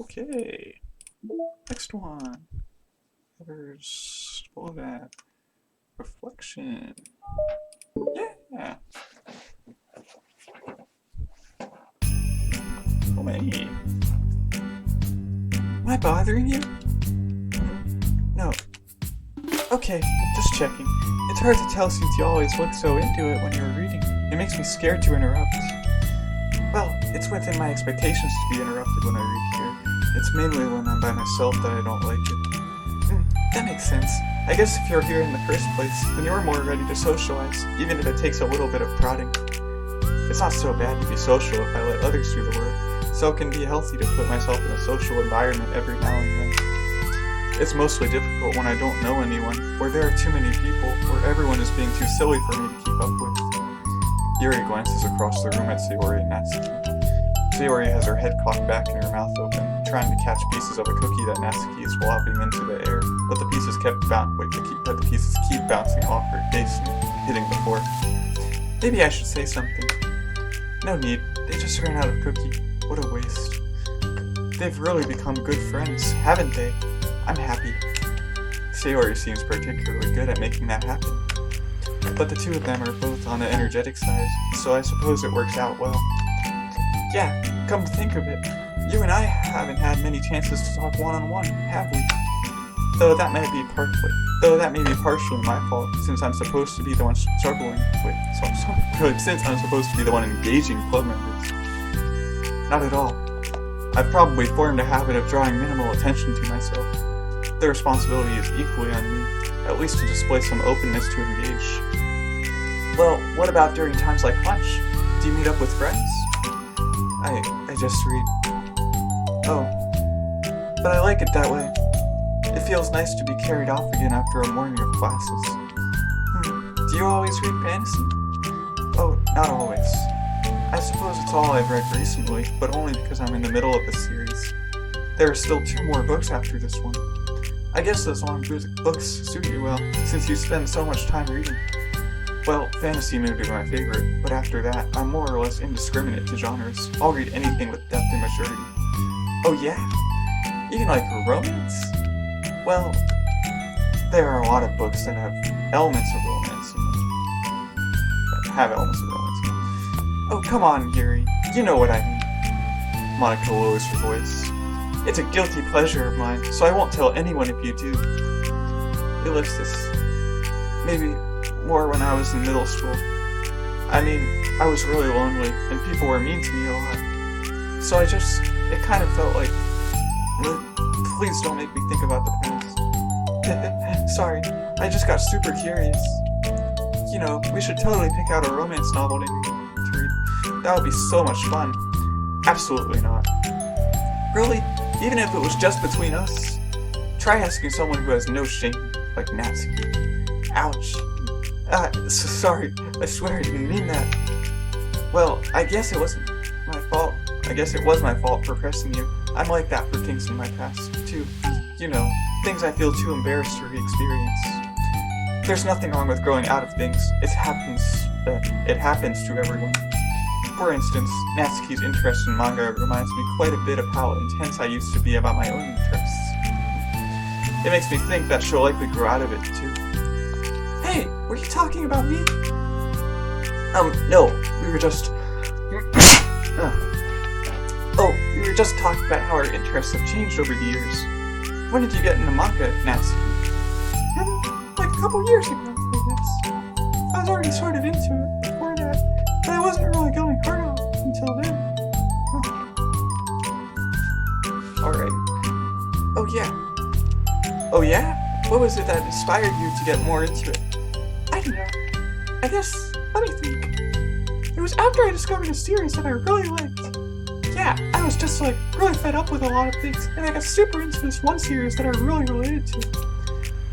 Okay. Next one. There's all of that. Reflection. Yeah. So many. Am I bothering you? No. Okay, just checking. It's hard to tell since you always look so into it when you're reading. It makes me scared to interrupt. Well, it's within my expectations to be interrupted when I read here. It's mainly when I'm by myself that I don't like it. That makes sense. I guess if you're here in the first place, then you're more ready to socialize, even if it takes a little bit of prodding. It's not so bad to be social if I let others do the work, so it can be healthy to put myself in a social environment every now and then. It's mostly difficult when I don't know anyone, or there are too many people, or everyone is being too silly for me to keep up with. Yuri glances across the room at Sayori and Natsuki. Sayori has her head cocked back and her mouth open, trying to catch pieces of a cookie that Natsuki is flopping into the air, but the pieces keep bouncing off her face and hitting the floor. Maybe I should say something. No need, they just ran out of cookie. What a waste. They've really become good friends, haven't they? I'm happy. Sayori seems particularly good at making that happen. But the two of them are both on the energetic side, so I suppose it works out well. Yeah, come to think of it, you and I haven't had many chances to talk one-on-one, have we? Though that may be partially my fault, since I'm supposed to be the one engaging club members. Not at all. I've probably formed a habit of drawing minimal attention to myself. The responsibility is equally on me, at least to display some openness to engage. Well, what about during times like lunch? Do you meet up with friends? I just read. Oh, but I like it that way. It feels nice to be carried off again after a morning of classes. Do you always read fantasy? Oh, not always. I suppose it's all I've read recently, but only because I'm in the middle of the series. There are still 2 more books after this one. I guess those long books suit you well, since you spend so much time reading. Well, fantasy may be my favorite, but after that, I'm more or less indiscriminate to genres. I'll read anything with depth and maturity. Oh yeah? Even like romance? Well, there are a lot of books that have elements of romance in them. Oh, come on, Yuri. You know what I mean. Monika lowers her voice. It's a guilty pleasure of mine, so I won't tell anyone if you do. Ellipsis. Maybe more when I was in middle school. I mean, I was really lonely, and people were mean to me a lot. So it kind of felt like, please don't make me think about the past. Sorry, I just got super curious. You know, we should totally pick out a romance novel to read. That would be so much fun. Absolutely not. Really? Even if it was just between us? Try asking someone who has no shame, like Natsuki. Ouch. Sorry, I swear I didn't mean that. Well, I guess it wasn't my fault. I guess it was my fault for pressing you. I'm like that for things in my past, too. You know, things I feel too embarrassed to re-experience. There's nothing wrong with growing out of things. It happens to everyone. For instance, Natsuki's interest in manga reminds me quite a bit of how intense I used to be about my own interests. It makes me think that she'll likely grow out of it, too. Hey, were you talking about me? No, we were just... we were just talking about how our interests have changed over the years. When did you get into manga, Natsuki? Like a couple years ago, I guess. I was already sort of into it before that, but I wasn't really going hard on it until then. Alright. Oh yeah. Oh yeah? What was it that inspired you to get more into it? I don't know. I guess, let me think. It was after I discovered a series that I really liked. Yeah, I was just like really fed up with a lot of things, and I got super into this one series that I really related to.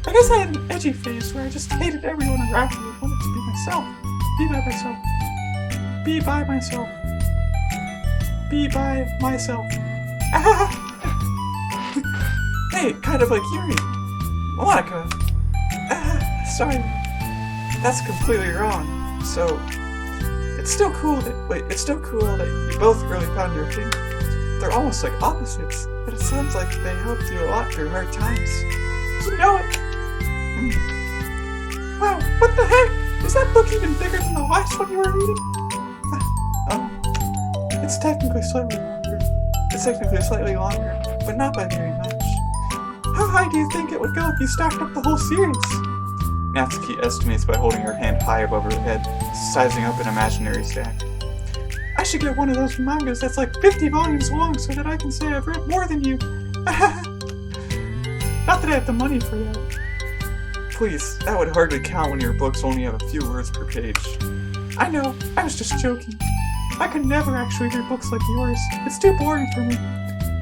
I guess I had an edgy phase where I just hated everyone around me and wanted to be myself. Be by myself. Be by myself. Be by myself. Hey, kind of like Yuri. Monika. Sorry. That's completely wrong. So, it's still cool that you both really found your thing. They're almost like opposites. but it sounds like they helped you a lot through hard times. You know it! Wow, what the heck? Is that book even bigger than the last one you were reading? It's technically slightly longer, but not by very much. How high do you think it would go if you stacked up the whole series? Natsuki estimates by holding her hand high above her head, sizing up an imaginary stack. I should get one of those mangas that's like 50 volumes long so that I can say I've read more than you. Not that I have the money for that. Please, that would hardly count when your books only have a few words per page. I know, I was just joking. I could never actually read books like yours. It's too boring for me.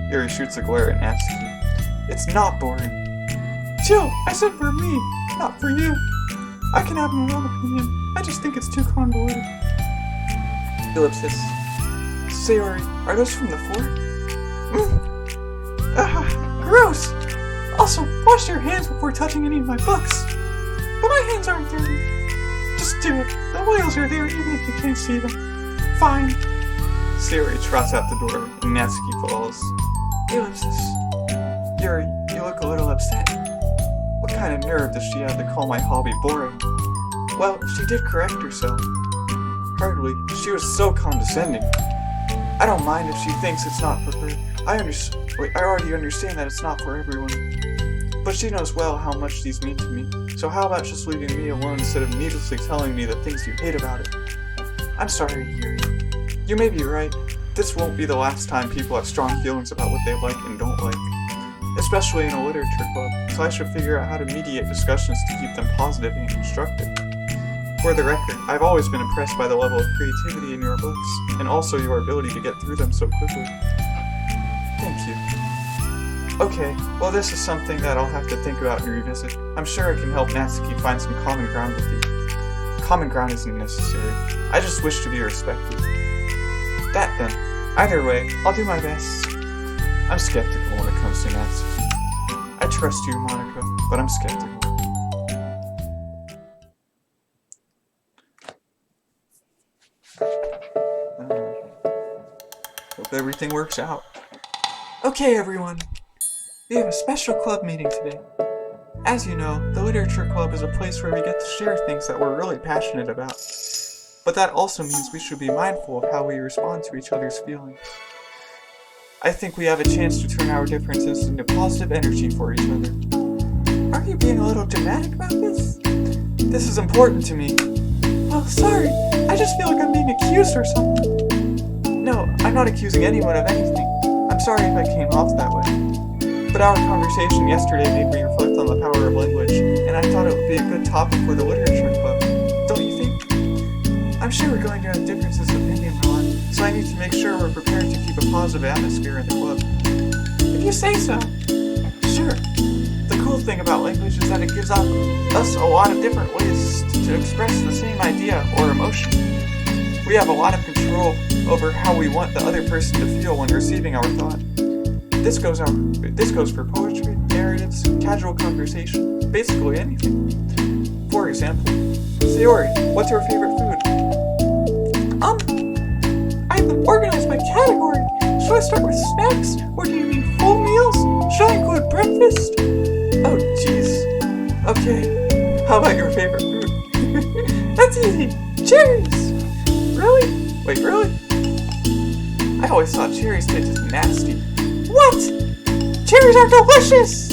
Yuri shoots a glare at Natsuki. It's not boring. Chill, I said for me, not for you. I can have my own opinion. I just think it's too convoluted. Ellipsis. Sayori, are those from the fort? Gross! Also, wash your hands before touching any of my books. But my hands aren't dirty. Just do it. The whales are there even if you can't see them. Fine. Sayori trots out the door, and Natsuki follows. Ellipsis. Yuri, you look a little upset. What kind of nerve does she have to call my hobby boring? Well, she did correct herself. Hardly. She was so condescending. I don't mind if she thinks it's not for her. I already understand that it's not for everyone. But she knows well how much these mean to me. So how about just leaving me alone instead of needlessly telling me the things you hate about it? I'm sorry, Yuri. You may be right. This won't be the last time people have strong feelings about what they like and don't like. Especially in a literature club, so I should figure out how to mediate discussions to keep them positive and constructive. For the record, I've always been impressed by the level of creativity in your books, and also your ability to get through them so quickly. Thank you. Okay, well this is something that I'll have to think about and revisit. I'm sure I can help Natsuki find some common ground with you. Common ground isn't necessary. I just wish to be respected. That then. Either way, I'll do my best. I'm skeptical when it comes to Natsuki. I trust you, Monika, but I'm skeptical. Hope everything works out. Okay, everyone. We have a special club meeting today. As you know, the Literature Club is a place where we get to share things that we're really passionate about. But that also means we should be mindful of how we respond to each other's feelings. I think we have a chance to turn our differences into positive energy for each other. Aren't you being a little dramatic about this? This is important to me. Oh, sorry. I just feel like I'm being accused or something. No, I'm not accusing anyone of anything. I'm sorry if I came off that way. But our conversation yesterday made me reflect on the power of language, and I thought it would be a good topic for the Literature Club. Don't you think? I'm sure we're going to have differences of opinion a lot, so I need to make sure we're prepared to keep a positive atmosphere in the club. If you say so. Sure. The cool thing about language is that it gives us a lot of different ways to express the same idea or emotion. We have a lot of control over how we want the other person to feel when receiving our thought. This goes for poetry, narratives, casual conversation, basically anything. For example, Sayori, what's your favorite food? I haven't organized my category. Should I start with snacks, or do you mean full meals? Should I include breakfast? Oh, jeez. Okay, how about your favorite fruit? That's easy. Cherries. Really? Wait, really? I always thought cherries tasted nasty. What? Cherries are delicious!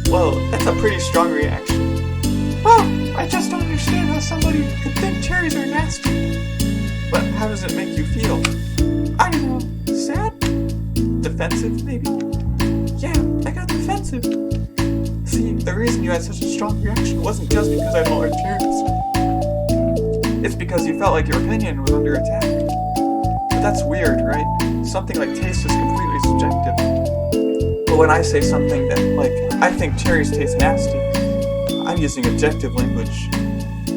Well, that's a pretty strong reaction. Well, I just don't understand how somebody could think cherries are nasty. But how does it make you feel? I don't know. Sad? Defensive, maybe? Yeah, I got defensive. See, the reason you had such a strong reaction wasn't just because I don't like cherries. It's because you felt like your opinion was under attack. But that's weird, right? Something like taste is completely subjective. But when I say something that, like, I think cherries taste nasty, I'm using objective language.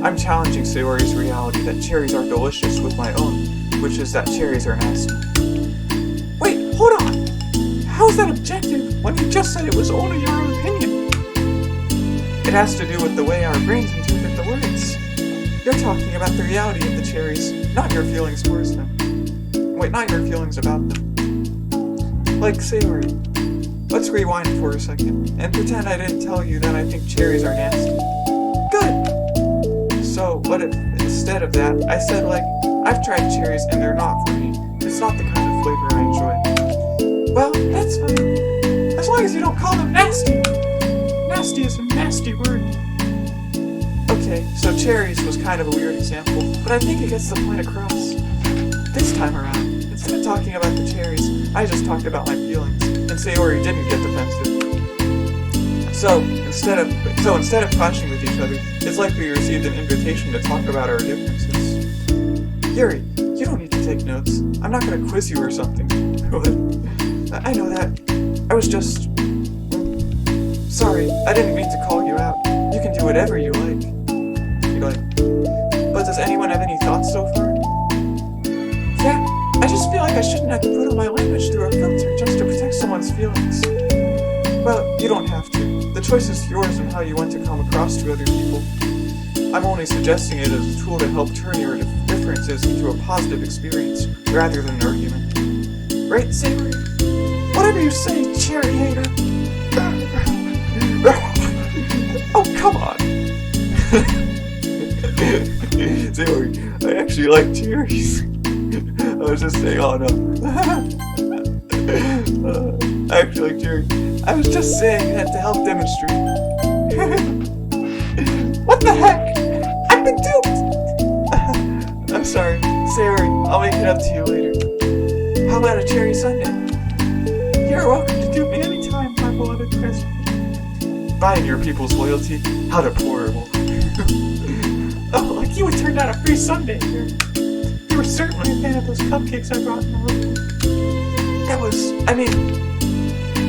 I'm challenging Sayori's reality that cherries are delicious with my own, which is that cherries are nasty. Wait, hold on! How is that objective when you just said it was only your own opinion? It has to do with the way our brains interpret the words. You're talking about the reality of the cherries, not your feelings towards them. Wait, not your feelings about them. Like Sayori. Let's rewind for a second, and pretend I didn't tell you that I think cherries are nasty. Good! So, what if, instead of that, I said like, I've tried cherries and they're not for me. It's not the kind of flavor I enjoy. Well, that's fine. As long as you don't call them nasty. Nasty is a nasty word. Okay, so cherries was kind of a weird example, but I think it gets the point across. This time around, instead of talking about the cherries, I just talked about my feelings, and Sayori didn't get defensive. So instead of clashing with each other, it's like we received an invitation to talk about our differences. Yuri, you don't need to take notes. I'm not gonna quiz you or something. What? I know that. I was just... Sorry, I didn't mean to call you out. You can do whatever you like. But does anyone have any thoughts so far? Yeah, I just feel like I shouldn't have to put all my language through a filter just to protect someone's feelings. Well, you don't have to. The choice is yours on how you want to come across to other people. I'm only suggesting it as a tool to help turn your differences into a positive experience, rather than an argument. Right, Sayori? Whatever you say, cherry hater. Oh, come on. Sayori, I actually like cherries. I was just saying, oh no. I actually like cherries. I was just saying that to help demonstrate. What the heck? I've been duped! I'm sorry. Sayori, I'll make it up to you later. How about a cherry sundae? You're welcome to dupe me anytime, my beloved president. Buying your people's loyalty? How deplorable. Oh, like you would turn down a free sundae here. You were certainly a fan of those cupcakes I brought in the room.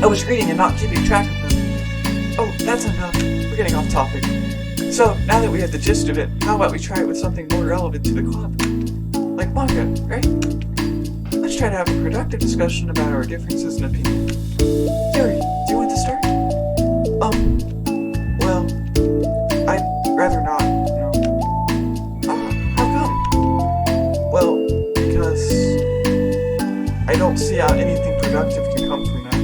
I was reading and not keeping track of them. Oh, that's enough. We're getting off topic. So, now that we have the gist of it, how about we try it with something more relevant to the club? Like manga, right? Let's try to have a productive discussion about our differences in opinion. Yuri, do you want to start? Well, I'd rather not, no. How come? Well, because I don't see how anything productive can come from that.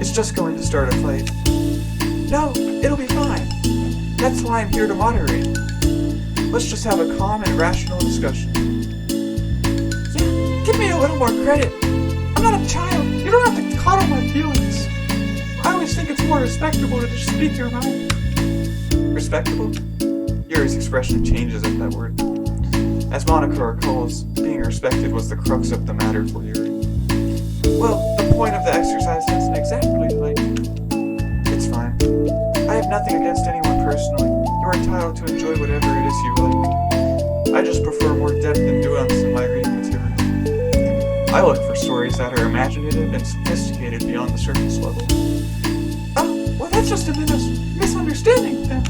It's just going to start a fight. No, it'll be fine. That's why I'm here to moderate. Let's just have a calm and rational discussion. Yeah, give me a little more credit. I'm not a child. You don't have to coddle my feelings. I always think it's more respectable to just speak your mind. Respectable? Yuri's expression changes at that word. As Monika recalls, being respected was the crux of the matter for Yuri. Well, the point of the exercise isn't exactly like... It's fine. I have nothing against anyone personally. You're entitled to enjoy whatever it is you like. I just prefer more depth and nuance in my reading material. I look for stories that are imaginative and sophisticated beyond the surface level. Oh, well that's just a misunderstanding then.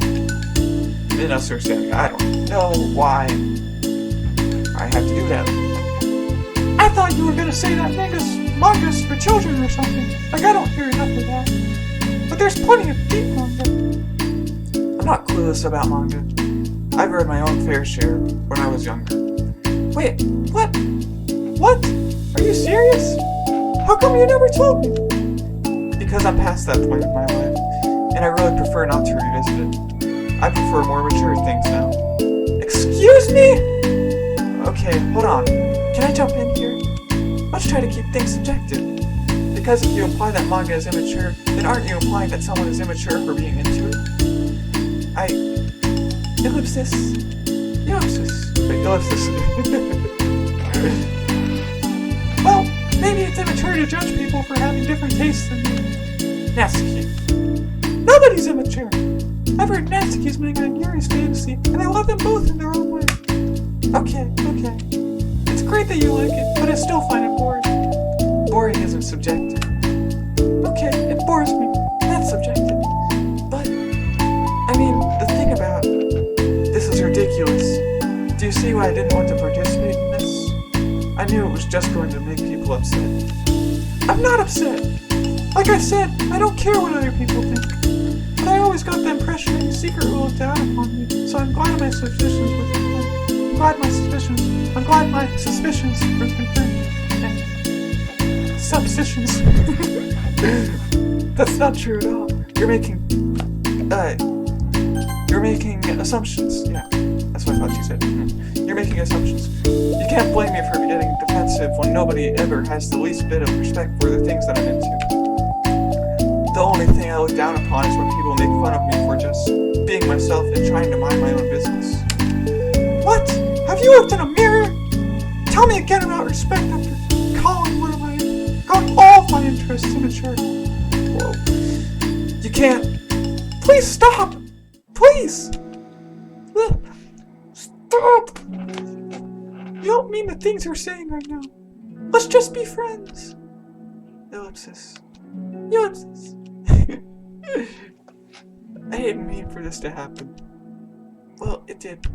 Misunderstanding? I don't know why I have to do that. I thought you were gonna say that manga's for children or something. Like I don't hear enough of that. But there's plenty of deep manga. I'm not clueless about manga. I've read my own fair share when I was younger. Wait, what? What? Are you serious? How come you never told me? Because I'm past that point in my life, and I really prefer not to revisit it. I prefer more mature things now. Excuse me? Okay, hold on. Can I jump in here? Let's try to keep things subjective. Because if you imply that manga is immature, then aren't you implying that someone is immature for being into it? Ellipsis. Well, maybe it's immature to judge people for having different tastes than me. Natsuki. Nobody's immature. I've read Natsuki's manga and Yuri's fantasy, and I love them both in their own way. Okay. It's great that you like it, but I still find it boring. Boring isn't subjective. Okay, it bores me. That's subjective. But, the thing about this is ridiculous. Do you see why I didn't want to participate in this? I knew it was just going to make people upset. I'm not upset. Like I said, I don't care what other people think. But I always got the impression that your secret will look down upon me, so I'm glad my suspicions were confirmed. I'm glad my suspicions were confirmed. suppositions. That's not true at all. You're making assumptions. Yeah, that's what I thought you said. You're making assumptions. You can't blame me for getting defensive when nobody ever has the least bit of respect for the things that I'm into. The only thing I look down upon is when people make fun of me for just being myself and trying to mind my own business. What? Have you looked in a mirror? Tell me again about respect after calling all of my interests immature. Whoa. You can't. Please stop! Please! Stop! You don't mean the things you're saying right now. Let's just be friends. Ellipsis. Ellipsis. I didn't mean for this to happen. Well, it did.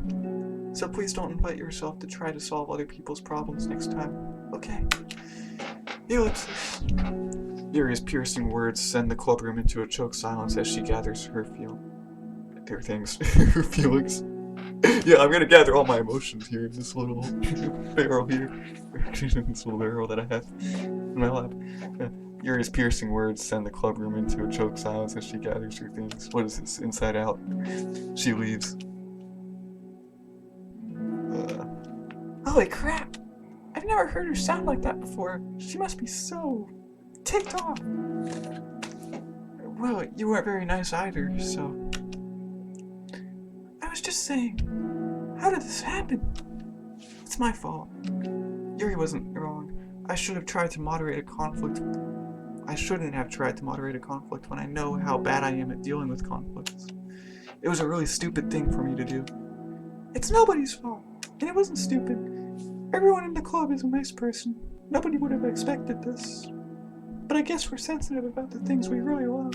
So please don't invite yourself to try to solve other people's problems next time. Okay? Ellipsis. Yuri's piercing words send the clubroom into a choked silence as she gathers her feelings. Yeah, I'm gonna gather all my emotions here in this little barrel here. This little barrel that I have in my lap. Yeah. Yuri's piercing words send the clubroom into a choked silence as she gathers her things. What is this? Inside Out. She leaves. Holy crap! I've never heard her sound like that before. She must be so ticked off. Well, you weren't very nice either, so... I was just saying, how did this happen? It's my fault. Yuri wasn't wrong. I should have tried to moderate a conflict. I shouldn't have tried to moderate a conflict when I know how bad I am at dealing with conflicts. It was a really stupid thing for me to do. It's nobody's fault, and it wasn't stupid. Everyone in the club is a nice person. Nobody would have expected this. But I guess we're sensitive about the things we really love.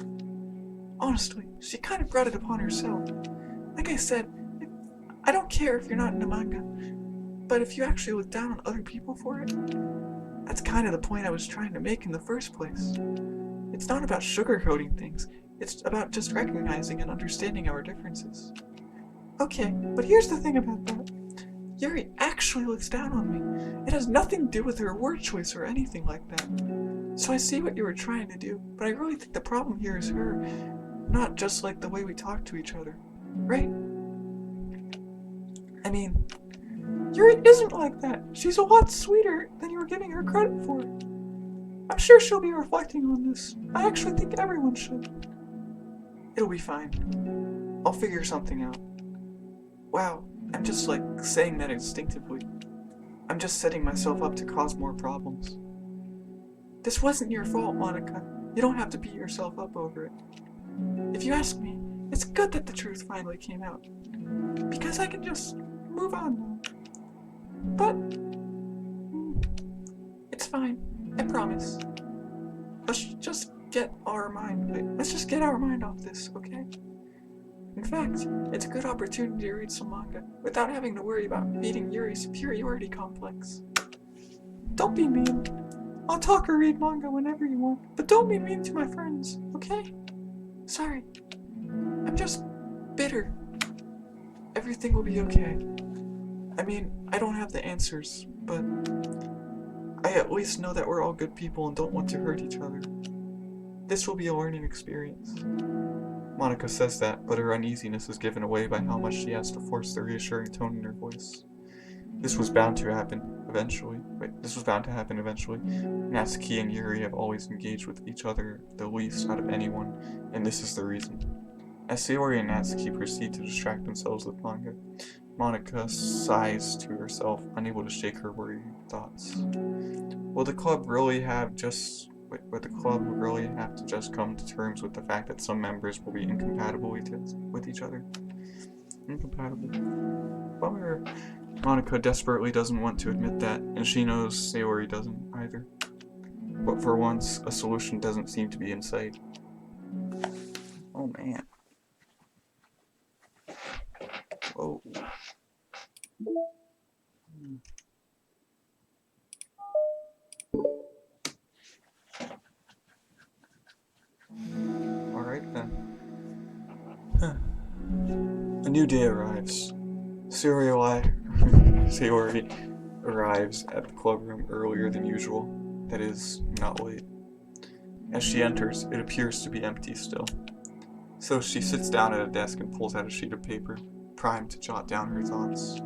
Honestly, she kind of brought it upon herself. Like I said, I don't care if you're not into manga, but if you actually look down on other people for it, that's kind of the point I was trying to make in the first place. It's not about sugarcoating things, it's about just recognizing and understanding our differences. Okay, but here's the thing about that. Yuri actually looks down on me. It has nothing to do with her word choice or anything like that. So I see what you were trying to do, but I really think the problem here is her, not just like the way we talk to each other. Right? I mean, Yuri isn't like that. She's a lot sweeter than you were giving her credit for. I'm sure she'll be reflecting on this. I actually think everyone should. It'll be fine. I'll figure something out. Wow, I'm just like saying that instinctively. I'm just setting myself up to cause more problems. This wasn't your fault, Monika. You don't have to beat yourself up over it. If you ask me, it's good that the truth finally came out. Because I can just move on now. But it's fine. I promise. Let's just get our mind off this, okay? In fact, it's a good opportunity to read some manga without having to worry about beating Yuri's superiority complex. Don't be mean. I'll talk or read manga whenever you want, but don't be mean to my friends, okay? Sorry. I'm just bitter. Everything will be okay. I mean, I don't have the answers, but I at least know that we're all good people and don't want to hurt each other. This will be a learning experience. Monika says that, but her uneasiness is given away by how much she has to force the reassuring tone in her voice. This was bound to happen eventually. Natsuki and Yuri have always engaged with each other the least out of anyone, and this is the reason. As Sayori and Natsuki proceed to distract themselves with manga, Monika sighs to herself, unable to shake her worried thoughts. Would the club really have to just come to terms with the fact that some members will be incompatible with each other? Incompatible. Bummer. Monika desperately doesn't want to admit that, and she knows Sayori doesn't either. But for once, a solution doesn't seem to be in sight. Oh man. Whoa. Alright then. A new day arrives. Sayori arrives at the clubroom earlier than usual. That is, not late. As she enters, it appears to be empty still. So she sits down at a desk and pulls out a sheet of paper, primed to jot down her thoughts.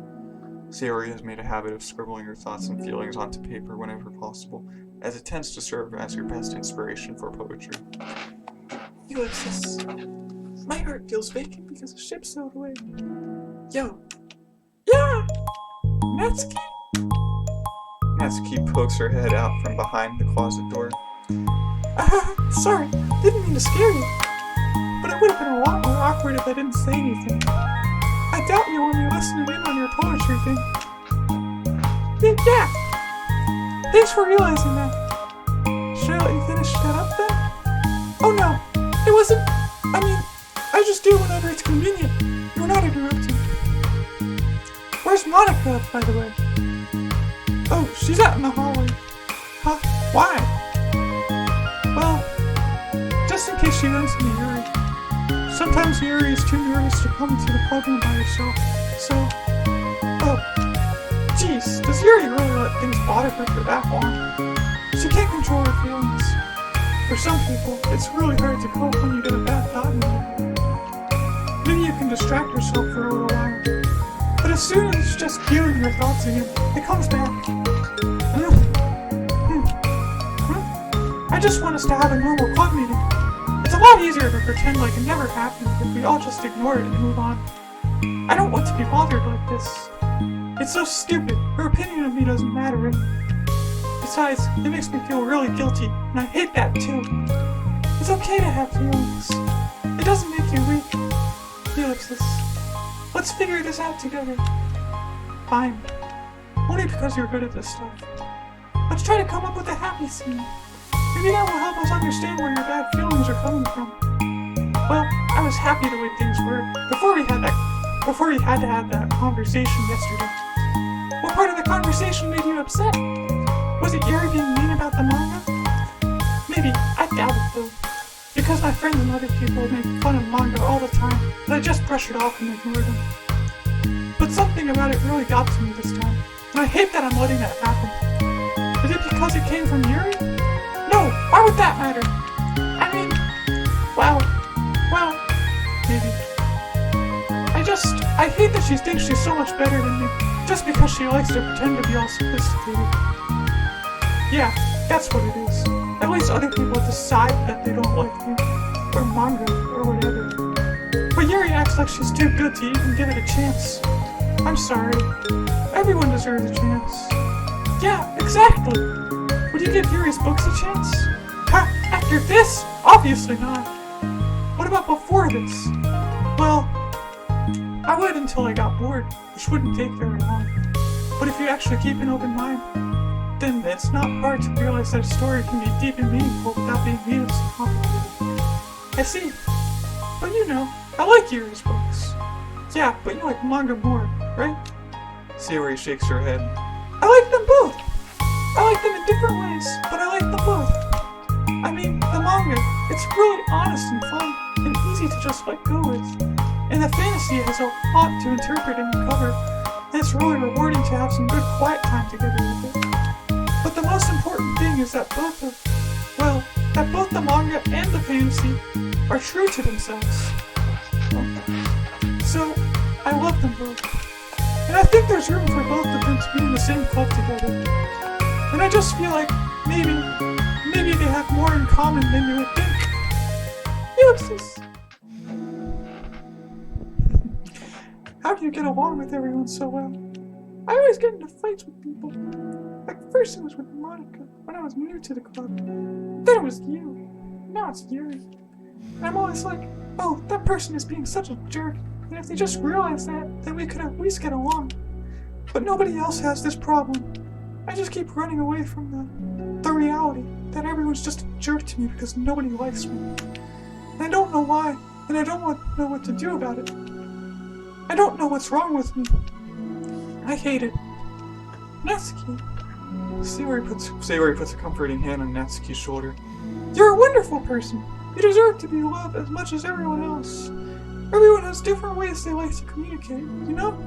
Sayori has made a habit of scribbling her thoughts and feelings onto paper whenever possible, as it tends to serve as her best inspiration for poetry. Ulysses, my heart feels vacant because the ship sailed away. Yo. Yeah! Natsuki? Natsuki pokes her head out from behind the closet door. Sorry, didn't mean to scare you. But it would have been a lot more awkward if I didn't say anything. I doubt you want me listening in on your poetry thing. Yeah! Thanks for realizing that. Should I let you finish that up then? Oh no, it wasn't. I mean, I just do whenever it's convenient. You're not interrupting. Where's Monika, by the way? Oh, she's out in the hallway. Huh? Why? Well, just in case she runs into Yuri. Sometimes Yuri is too nervous to come to the playground by herself, so... Oh. Jeez, does Yuri really let things bother her for that long? She can't control her feelings. For some people, it's really hard to cope when you get a bad thought in your head. Maybe you can distract yourself for a little while. But as soon as it's just you and your thoughts again, it comes back. I just want us to have a normal club meeting. It's a lot easier to pretend like it never happened if we all just ignore it and move on. I don't want to be bothered like this. It's so stupid. Her opinion of me doesn't matter anymore. Besides, it makes me feel really guilty, and I hate that too. It's okay to have feelings. It doesn't make you weak. Ulysses, let's figure this out together. Fine. Only because you're good at this stuff. Let's try to come up with a happy scene. Maybe that will help us understand where your bad feelings are coming from. Well, I was happy the way things were before we had to have that conversation yesterday. What part of the conversation made you upset? Was it Yuri being mean about the manga? Maybe. I doubt it though. Because my friends and other people make fun of manga all the time, and I just brush it off and ignore them. But something about it really got to me this time, and I hate that I'm letting that happen. Is it because it came from Yuri? No, why would that matter? I mean, well, maybe. I hate that she thinks she's so much better than me, just because she likes to pretend to be all sophisticated. Yeah, that's what it is. At least other people decide that they don't like me, or manga, or whatever. But Yuri acts like she's too good to even give it a chance. I'm sorry. Everyone deserves a chance. Yeah, exactly! Would you give Yuri's books a chance? Ha! After this? Obviously not. What about before this? Well, I would until I got bored, which wouldn't take very long. But if you actually keep an open mind, then it's not hard to realize that a story can be deep and meaningful without being needlessly complicated. I see. But you know, I like Yuri's books. Yeah, but you like manga more, right? Sayori shakes her head. I like them both! I like them in different ways, but I like them both. I mean, the manga, it's really honest and fun, and easy to just let go with. And the fantasy has a lot to interpret and uncover, and it's really rewarding to have some good quiet time together with it. But the most important thing is that both the manga and the fantasy are true to themselves. So, I love them both. And I think there's room for both of them to be in the same club together. And I just feel like maybe they have more in common than you would think. Ulysses! How do you get along with everyone so well? I always get into fights with people. Like first it was with Monika, when I was new to the club. Then it was you. Now it's Yuri. And I'm always like, oh, that person is being such a jerk. And if they just realized that, then we could at least get along. But nobody else has this problem. I just keep running away from the reality that everyone's just a jerk to me because nobody likes me. And I don't know why, and I don't know what to do about it. I don't know what's wrong with me. I hate it. Natsuki. Sayori puts a comforting hand on Natsuki's shoulder. You're a wonderful person. You deserve to be loved as much as everyone else. Everyone has different ways they like to communicate, you know?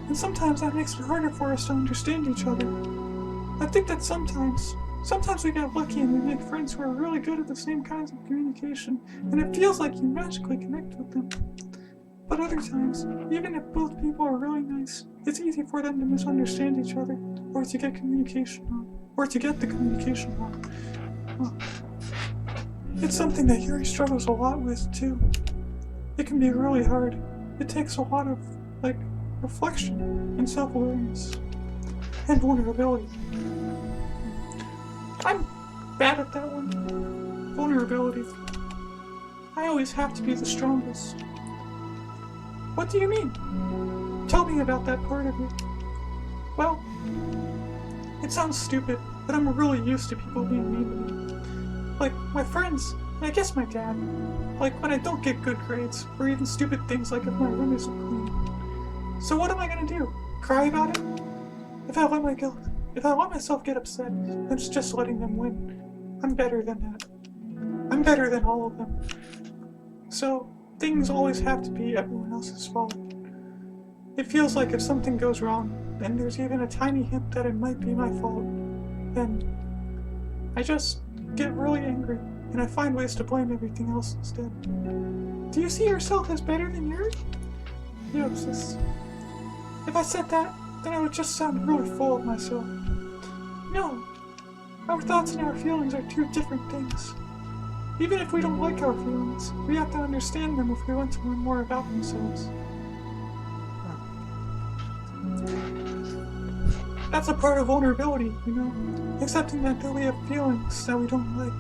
And sometimes that makes it harder for us to understand each other. I think that sometimes Sometimes we get lucky and we make friends who are really good at the same kinds of communication, and it feels like you magically connect with them. But other times, even if both people are really nice, it's easy for them to misunderstand each other, or to get the communication wrong. Well, it's something that Yuri struggles a lot with, too. It can be really hard. It takes a lot of, reflection and self-awareness. And vulnerability. I'm bad at that one. Vulnerability. I always have to be the strongest. What do you mean? Tell me about that part of you. Well, it sounds stupid, but I'm really used to people being mean to me. Like, my friends, and I guess my dad. Like, when I don't get good grades, or even stupid things like if my room isn't clean. So what am I gonna do? Cry about it? If I let myself get upset, that's just letting them win. I'm better than that. I'm better than all of them. So, things always have to be everyone else's fault. It feels like if something goes wrong, and there's even a tiny hint that it might be my fault, then I just get really angry, and I find ways to blame everything else instead. Do you see yourself as better than Yuri? Sis. If I said that, then I would just sound really full of myself. No. Our thoughts and our feelings are two different things. Even if we don't like our feelings, we have to understand them if we want to learn more about themselves. That's a part of vulnerability, accepting that we have feelings that we don't like.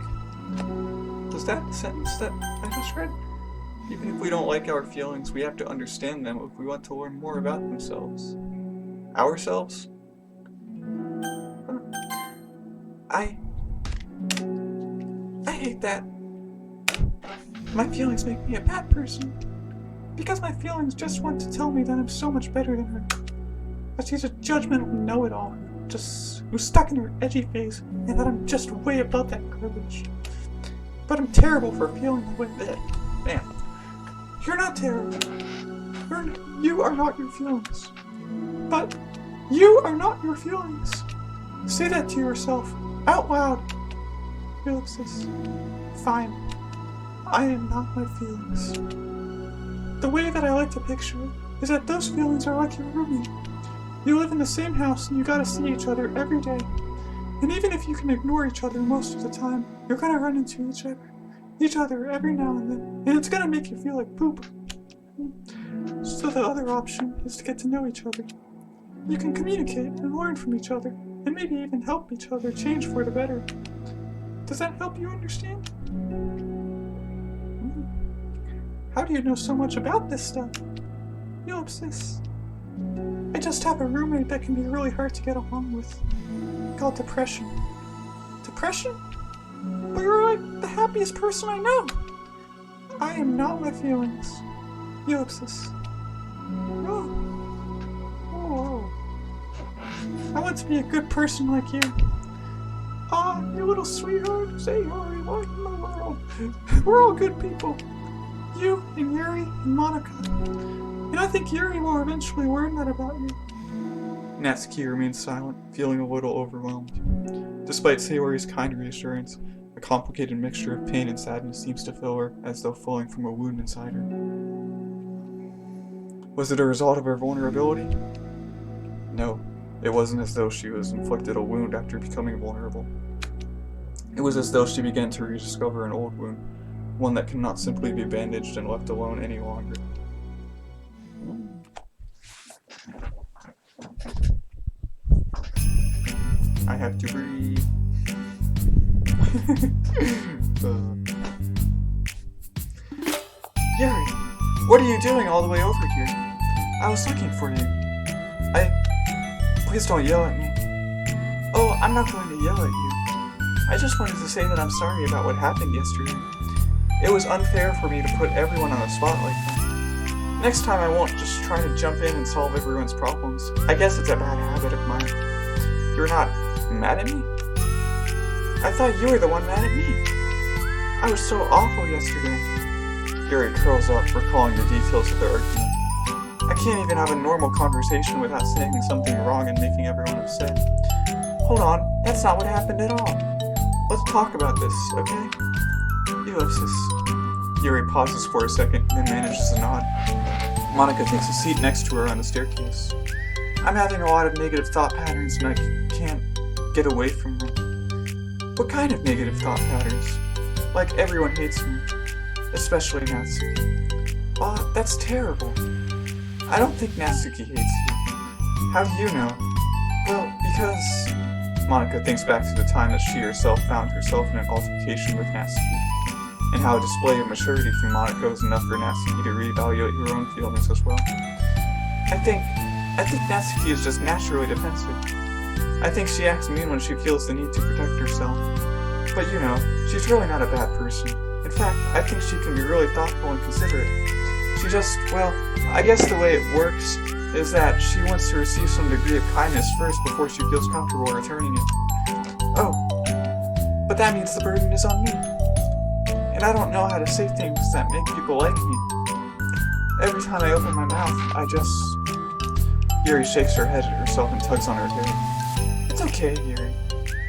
Was that the sentence that I just read? Even if we don't like our feelings, we have to understand them if we want to learn more about themselves. Ourselves? I hate that. My feelings make me a bad person. Because my feelings just want to tell me that I'm so much better than her. That she's a judgmental know-it-all who's stuck in her edgy phase, and that I'm just way above that garbage. But I'm terrible for feeling the way that. Man, you're not terrible. You are not your feelings. But you are not your feelings. Say that to yourself, out loud. Ellipsis. Fine. I am not my feelings. The way that I like to picture it is that those feelings are like your roomie. You live in the same house and you gotta see each other every day. And even if you can ignore each other most of the time, you're gonna run into each other every now and then, and it's gonna make you feel like poop. So the other option is to get to know each other. You can communicate and learn from each other, and maybe even help each other change for the better. Does that help you understand? How do you know so much about this stuff? Ellipsis. I just have a roommate that can be really hard to get along with. Called depression. Depression? But you're like the happiest person I know. I am not my feelings. Ellipsis. Oh. I want to be a good person like you. Ah, you little sweetheart. Say Yuri, what in the world? We're all good people. You and Yuri and Monika. And I think Yuri will eventually learn that about you. Natsuki remains silent, feeling a little overwhelmed. Despite Sayori's kind reassurance, a complicated mixture of pain and sadness seems to fill her, as though flowing from a wound inside her. Was it a result of her vulnerability? No, it wasn't as though she was inflicted a wound after becoming vulnerable. It was as though she began to rediscover an old wound, one that cannot simply be bandaged and left alone any longer. I have to breathe. Yuri, what are you doing all the way over here? I was looking for you. Please don't yell at me. Oh, I'm not going to yell at you. I just wanted to say that I'm sorry about what happened yesterday. It was unfair for me to put everyone on the spot like that. Next time I won't just try to jump in and solve everyone's problems. I guess it's a bad habit of mine. You're not mad at me? I thought you were the one mad at me. I was so awful yesterday. Yuri curls up, recalling the details of the argument. I can't even have a normal conversation without saying something wrong and making everyone upset. Hold on, that's not what happened at all. Let's talk about this, okay? Ellipsis. Yuri pauses for a second, then manages a nod. Monika takes a seat next to her on the staircase. I'm having a lot of negative thought patterns and I can't get away from them. What kind of negative thought patterns? Like everyone hates me, especially Natsuki. Oh, that's terrible. I don't think Natsuki hates you. How do you know? Well, because... Monika thinks back to the time that she herself found herself in an altercation with Natsuki, and how a display of maturity from Monika was enough for Natsuki to reevaluate her own feelings as well. I think Natsuki is just naturally defensive. I think she acts mean when she feels the need to protect herself. But you know, she's really not a bad person. In fact, I think she can be really thoughtful and considerate. She just, well, I guess the way it works is that she wants to receive some degree of kindness first before she feels comfortable returning it. Oh, but that means the burden is on me. And I don't know how to say things that make people like me. Every time I open my mouth, I just... Yuri shakes her head at herself and tugs on her hair. It's okay, Yuri.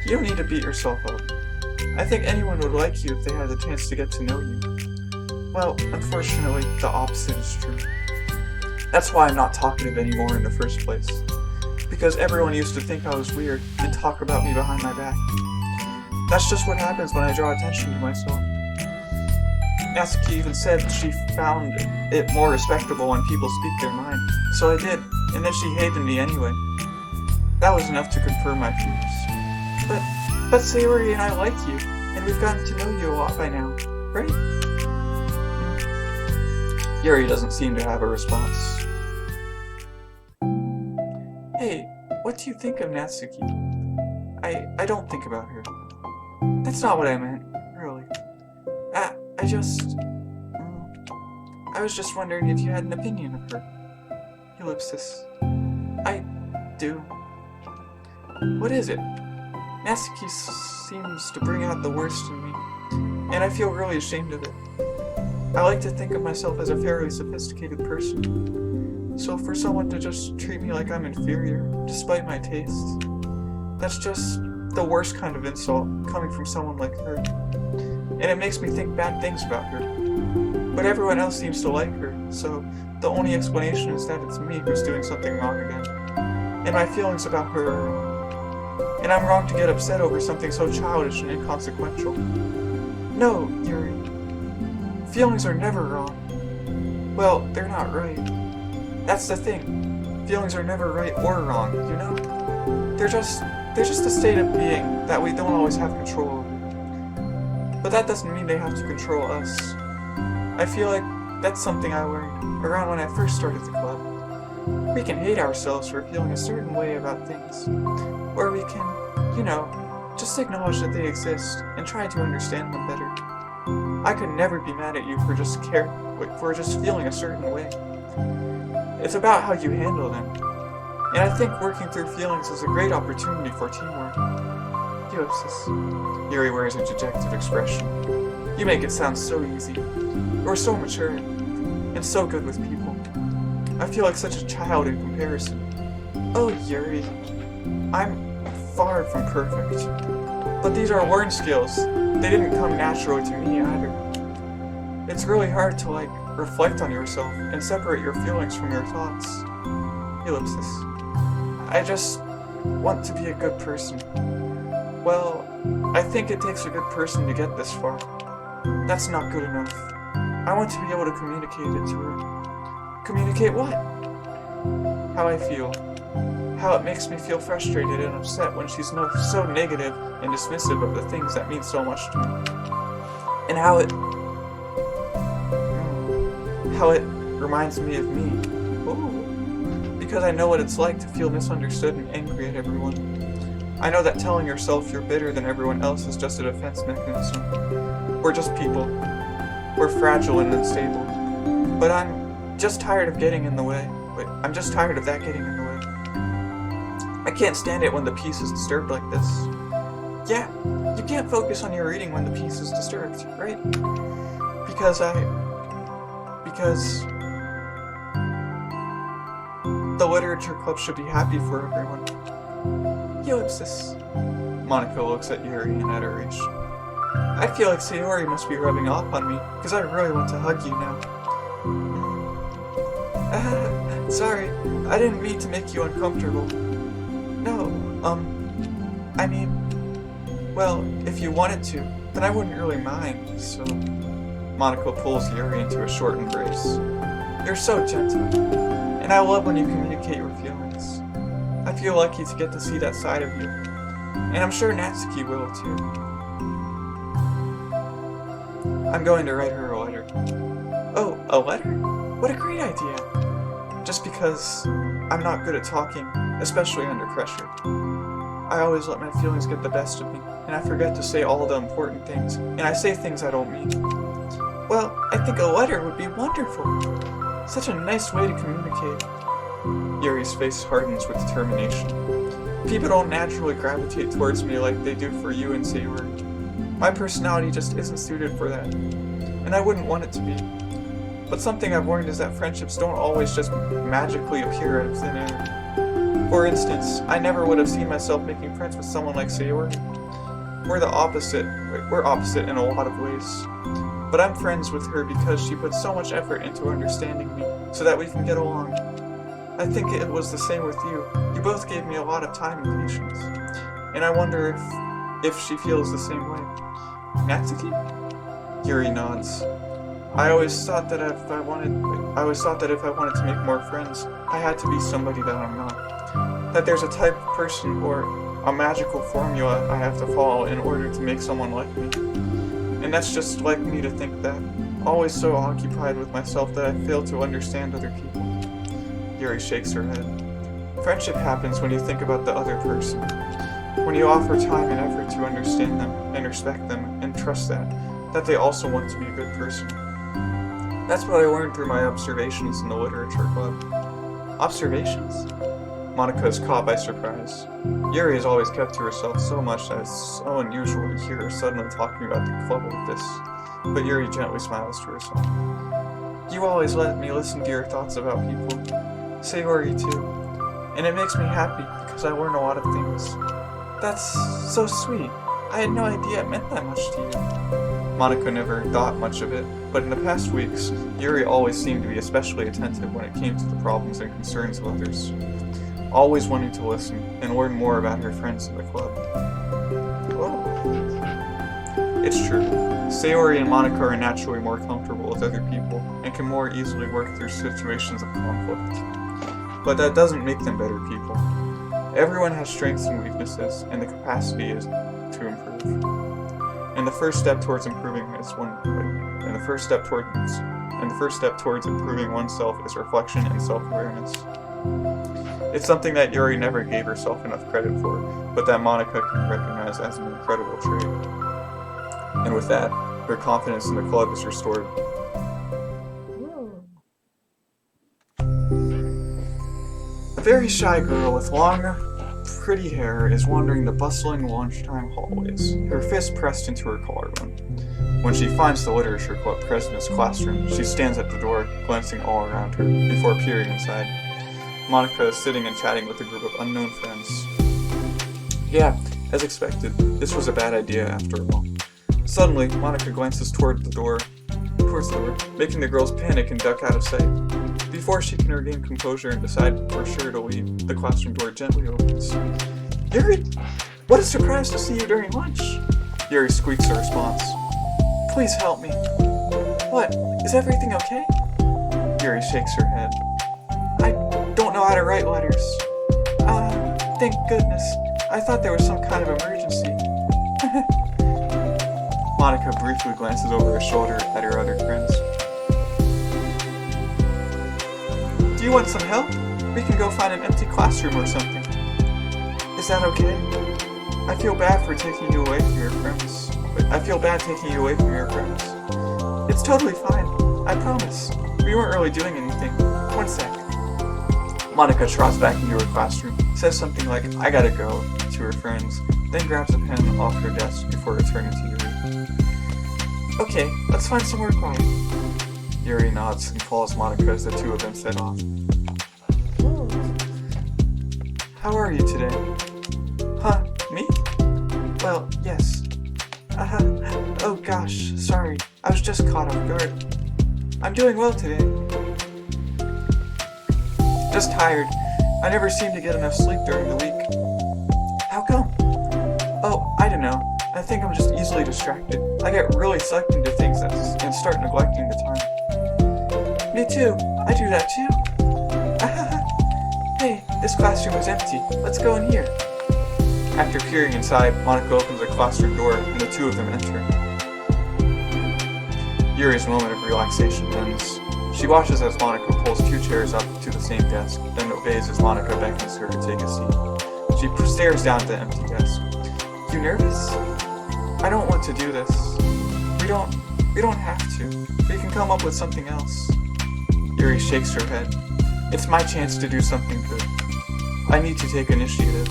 You don't need to beat yourself up. I think anyone would like you if they had the chance to get to know you. Well, unfortunately, the opposite is true. That's why I'm not talkative anymore in the first place. Because everyone used to think I was weird and talk about me behind my back. That's just what happens when I draw attention to myself. Natsuki even said she found it more respectable when people speak their mind. So I did, and then she hated me anyway. That was enough to confirm my fears. But Sayori and I like you, and we've gotten to know you a lot by now, right? Yuri doesn't seem to have a response. Hey, what do you think of Natsuki? I don't think about her. That's not what I meant, really. I was just wondering if you had an opinion of her. Ellipsis. I do. What is it? Natsuki seems to bring out the worst in me, and I feel really ashamed of it. I like to think of myself as a fairly sophisticated person, so for someone to just treat me like I'm inferior, despite my tastes, that's just the worst kind of insult coming from someone like her, and it makes me think bad things about her. But everyone else seems to like her, so the only explanation is that it's me who's doing something wrong again, and my feelings about her are wrong. And I'm wrong to get upset over something so childish and inconsequential. No, Yuri. Feelings are never wrong. Well, they're not right. That's the thing. Feelings are never right or wrong, you know? They're just a state of being that we don't always have control over. But that doesn't mean they have to control us. I feel like that's something I learned around when I first started the club. We can hate ourselves for feeling a certain way about things. Or we can, you know, just acknowledge that they exist and try to understand them better. I could never be mad at you for just feeling a certain way. It's about how you handle them. And I think working through feelings is a great opportunity for teamwork. Ellipsis. Yuri wears a dejected expression. You make it sound so easy. You're so mature and so good with people. I feel like such a child in comparison. Oh, Yuri. I'm far from perfect. But these are learned skills. They didn't come naturally to me either. It's really hard to, reflect on yourself and separate your feelings from your thoughts. Ellipsis. I just want to be a good person. Well, I think it takes a good person to get this far. That's not good enough. I want to be able to communicate it to her. Communicate what? How I feel. How it makes me feel frustrated and upset when she's so negative and dismissive of the things that mean so much to me. And how it reminds me of me. Ooh. Because I know what it's like to feel misunderstood and angry at everyone. I know that telling yourself you're better than everyone else is just a defense mechanism. We're just people. We're fragile and unstable. But I'm just tired of getting in the way. I'm just tired of that getting in the way. I can't stand it when the peace is disturbed like this. Yeah, you can't focus on your reading when the peace is disturbed, right? Because the literature club should be happy for everyone. Ellipsis. Monika looks at Yuri in adoration. I feel like Sayori must be rubbing off on me, because I really want to hug you now. Sorry, I didn't mean to make you uncomfortable. No, I mean, well, if you wanted to, then I wouldn't really mind, so... Monika pulls Yuri into a short embrace. You're so gentle, and I love when you communicate your feelings. I feel lucky to get to see that side of you, and I'm sure Natsuki will too. I'm going to write her a letter. Oh, a letter? What a great idea! Just because I'm not good at talking, especially under pressure. I always let my feelings get the best of me, and I forget to say all the important things, and I say things I don't mean. Well, I think a letter would be wonderful. Such a nice way to communicate. Yuri's face hardens with determination. People don't naturally gravitate towards me like they do for you and Sayori. My personality just isn't suited for that, and I wouldn't want it to be. But something I've learned is that friendships don't always just magically appear out of thin air. For instance, I never would have seen myself making friends with someone like Sayori. We're opposite in a lot of ways. But I'm friends with her because she put so much effort into understanding me so that we can get along. I think it was the same with you. You both gave me a lot of time and patience. And I wonder if she feels the same way. Natsuki? Yuri nods. I always thought that if I wanted to make more friends, I had to be somebody that I'm not. That there's a type of person or a magical formula I have to follow in order to make someone like me. And that's just like me to think that. Always so occupied with myself that I fail to understand other people. Yuri shakes her head. Friendship happens when you think about the other person. When you offer time and effort to understand them, and respect them, and trust that they also want to be a good person. That's what I learned through my observations in the literature club. Observations? Monika is caught by surprise. Yuri has always kept to herself so much that it's so unusual to hear her suddenly talking about the club like this. But Yuri gently smiles to herself. You always let me listen to your thoughts about people. Sayori too. And it makes me happy because I learn a lot of things. That's so sweet. I had no idea it meant that much to you. Monika never thought much of it, but in the past weeks, Yuri always seemed to be especially attentive when it came to the problems and concerns of others. Always wanting to listen and learn more about her friends in the club. Oh. It's true. Sayori and Monika are naturally more comfortable with other people and can more easily work through situations of conflict. But that doesn't make them better people. Everyone has strengths and weaknesses, and the capacity is to improve. And the first step towards improving oneself is reflection and self-awareness. It's something that Yuri never gave herself enough credit for, but that Monika can recognize as an incredible trait. And with that, her confidence in the club is restored. A very shy girl with long, pretty hair is wandering the bustling lunchtime hallways, her fist pressed into her collarbone. When she finds the literature club president's classroom, she stands at the door, glancing all around her, before peering inside. Monika is sitting and chatting with a group of unknown friends. Yeah, as expected, this was a bad idea after all. Suddenly, Monika glances towards the door, making the girls panic and duck out of sight. Before she can regain composure and decide for sure to leave, the classroom door gently opens. Yuri! What a surprise to see you during lunch! Yuri squeaks a response. Please help me. What? Is everything okay? Yuri shakes her head. I don't know how to write letters. Thank goodness. I thought there was some kind of emergency. Monika briefly glances over her shoulder at her other friends. Do you want some help? We can go find an empty classroom or something. Is that okay? I feel bad taking you away from your friends. It's totally fine. I promise. We weren't really doing anything. One sec. Monika trots back into her classroom, says something like, I gotta go, to her friends, then grabs a pen off her desk before returning to Yuri. Okay, let's find somewhere quiet. Yuri nods and follows Monika as the two of them set off. How are you today? Huh, me? Well, yes. Oh gosh, sorry. I was just caught off guard. I'm doing well today. Just tired. I never seem to get enough sleep during the week. How come? Oh, I don't know. I think I'm just easily distracted. I get really sucked into things and start neglecting the time. Me too. I do that too. Hey, this classroom is empty. Let's go in here. After peering inside, Monika opens the classroom door and the two of them enter. Yuri's moment of relaxation ends. She watches as Monika pulls two chairs up to the same desk, then obeys as Monika beckons her to take a seat. She stares down at the empty desk. You nervous? I don't want to do this. We don't have to. We can come up with something else. Yuri shakes her head. It's my chance to do something good. I need to take initiative.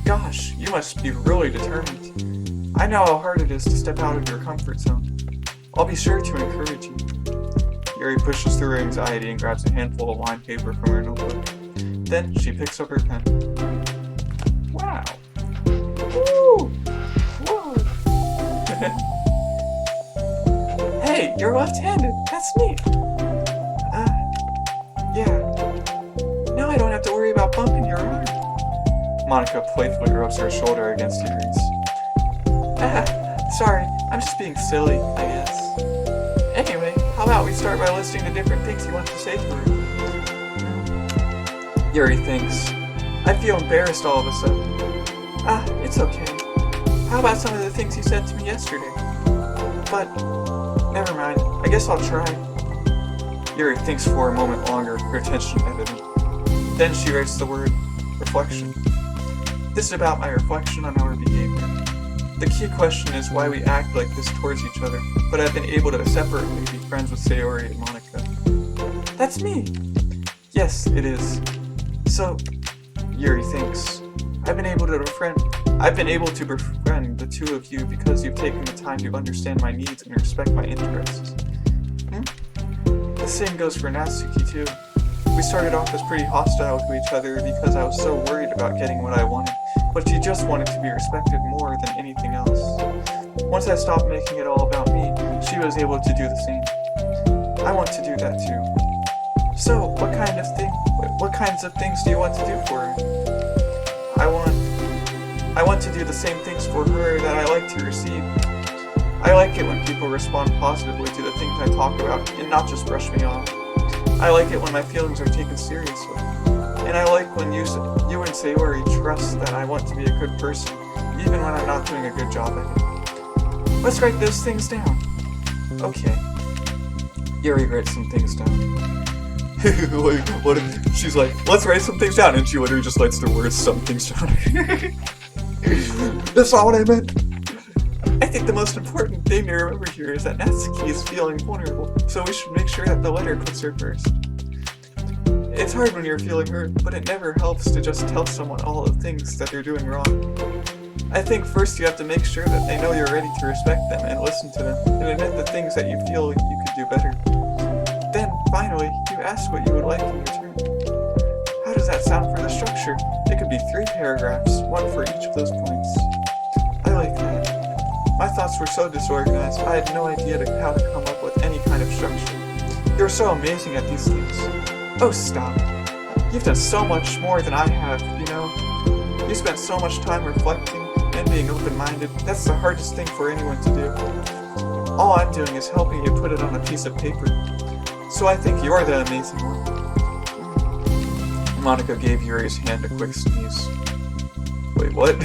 Gosh, you must be really determined. I know how hard it is to step out of your comfort zone. I'll be sure to encourage you. Yuri pushes through her anxiety and grabs a handful of lined paper from her notebook. Then she picks up her pen. Wow. Woo! Whoa! Hey, you're left-handed. That's neat. Yeah. Now I don't have to worry about bumping your arm. Monika playfully rubs her shoulder against Yuri's. Sorry, I'm just being silly, I guess. Anyway, how about we start by listing the different things you want to say to her? Yuri thinks. I feel embarrassed all of a sudden. It's okay. How about some of the things you said to me yesterday? But, never mind. I guess I'll try. Yuri thinks for a moment longer, her tension evident. Then she writes the word reflection. This is about my reflection on our behavior. The key question is why we act like this towards each other, but I've been able to separately be friends with Sayori and Monika. That's me! Yes, it is. So, Yuri thinks, I've been able to befriend the two of you because you've taken the time to understand my needs and respect my interests. The same goes for Natsuki too. We started off as pretty hostile to each other because I was so worried about getting what I wanted, but she just wanted to be respected more than anything else. Once I stopped making it all about me, she was able to do the same. I want to do that too. So, what kinds of things do you want to do for her? I want to do the same things for her that I like to receive. I like it when people respond positively to the things I talk about and not just brush me off. I like it when my feelings are taken seriously. And I like when you and Sayori trust that I want to be a good person, even when I'm not doing a good job at it. Let's write those things down. Okay. Yuri writes some things down. She's like, let's write some things down, and she literally just writes the words some things down. That's not what I meant. I think the most important thing to remember here is that Natsuki is feeling vulnerable, so we should make sure that the letter puts her first. It's hard when you're feeling hurt, but it never helps to just tell someone all the things that they're doing wrong. I think first you have to make sure that they know you're ready to respect them and listen to them, and admit the things that you feel you could do better. Then, finally, you ask what you would like in return. How does that sound for the structure? It could be 3 paragraphs, one for each of those points. I like that. My thoughts were so disorganized, I had no idea how to come up with any kind of structure. You're so amazing at these things. Oh, stop. You've done so much more than I have, you know? You spent so much time reflecting and being open-minded. That's the hardest thing for anyone to do. All I'm doing is helping you put it on a piece of paper. So I think you're the amazing one. Monika gave Yuri's hand a quick sneeze. Wait, what?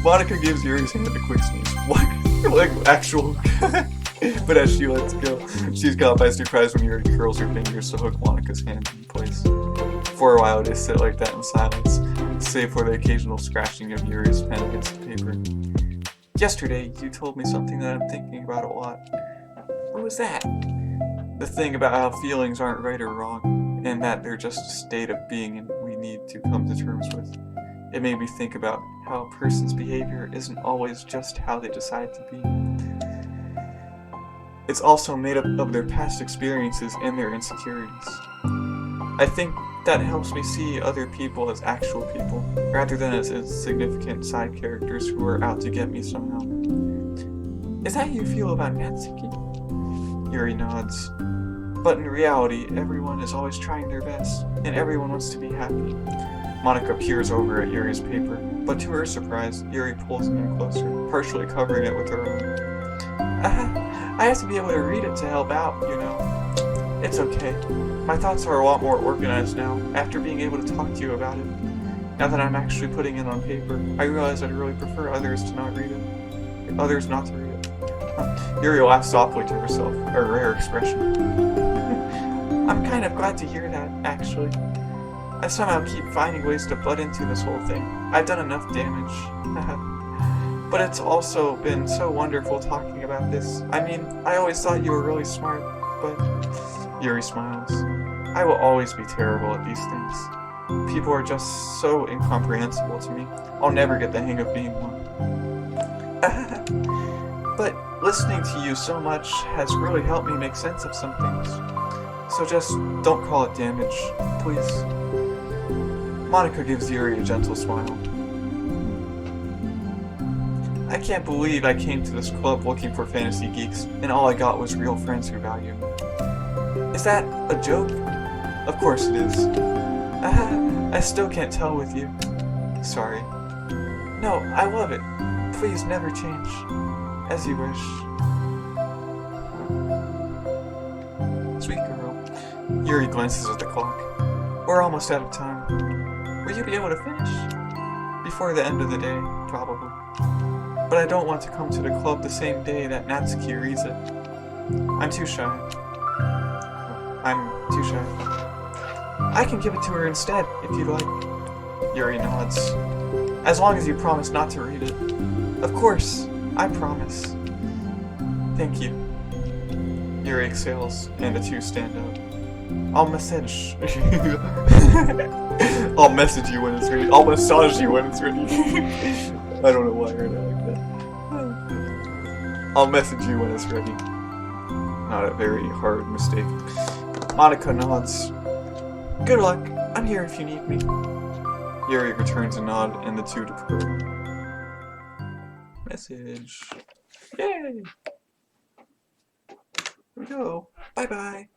Monika gives Yuri's hand a quick sneeze. What? Like, actual... But as she lets go, she's caught by surprise when Yuri curls her fingers to hook Monika's hand in place. For a while, they sit like that in silence, save for the occasional scratching of Yuri's pen against the paper. Yesterday, you told me something that I'm thinking about a lot. What was that? The thing about how feelings aren't right or wrong, and that they're just a state of being and we need to come to terms with. It made me think about how a person's behavior isn't always just how they decide to be. It's also made up of their past experiences and their insecurities. I think That helps me see other people as actual people, rather than as insignificant side characters who are out to get me somehow. Is that how you feel about Natsuki? Yuri nods. But in reality, everyone is always trying their best, and everyone wants to be happy. Monika peers over at Yuri's paper, but to her surprise, Yuri pulls him in closer, partially covering it with her own. I have to be able to read it to help out, you know. It's okay. My thoughts are a lot more organized now, after being able to talk to you about it. Now that I'm actually putting it on paper, I realize I'd really prefer others to not read it. Others not to read it. Yuri laughs softly to herself, a rare expression. I'm kind of glad to hear that, actually. I somehow keep finding ways to butt into this whole thing. I've done enough damage. But it's also been so wonderful talking about this. I mean, I always thought you were really smart, but... Yuri smiles. I will always be terrible at these things. People are just so incomprehensible to me. I'll never get the hang of being one. But listening to you so much has really helped me make sense of some things. So just don't call it damage, please. Monika gives Yuri a gentle smile. I can't believe I came to this club looking for fantasy geeks, and all I got was real friends who value me. Is that a joke? Of course it is. I still can't tell with you. Sorry. No, I love it. Please never change. As you wish. Sweet girl. Yuri glances at the clock. We're almost out of time. Will you be able to finish? Before the end of the day, probably. But I don't want to come to the club the same day that Natsuki reads it. I'm too shy. I can give it to her instead, if you'd like. Yuri nods. As long as you promise not to read it. Of course, I promise. Thank you. Yuri exhales, and the two stand up. I'll message. I'll message you when it's ready. I'll massage you when it's ready. I don't know why I heard it like that. I'll message you when it's ready. Not a very hard mistake. Monika nods. Good luck. I'm here if you need me. Yuri returns a nod, and the two depart. Message. Yay! Here we go. Bye-bye.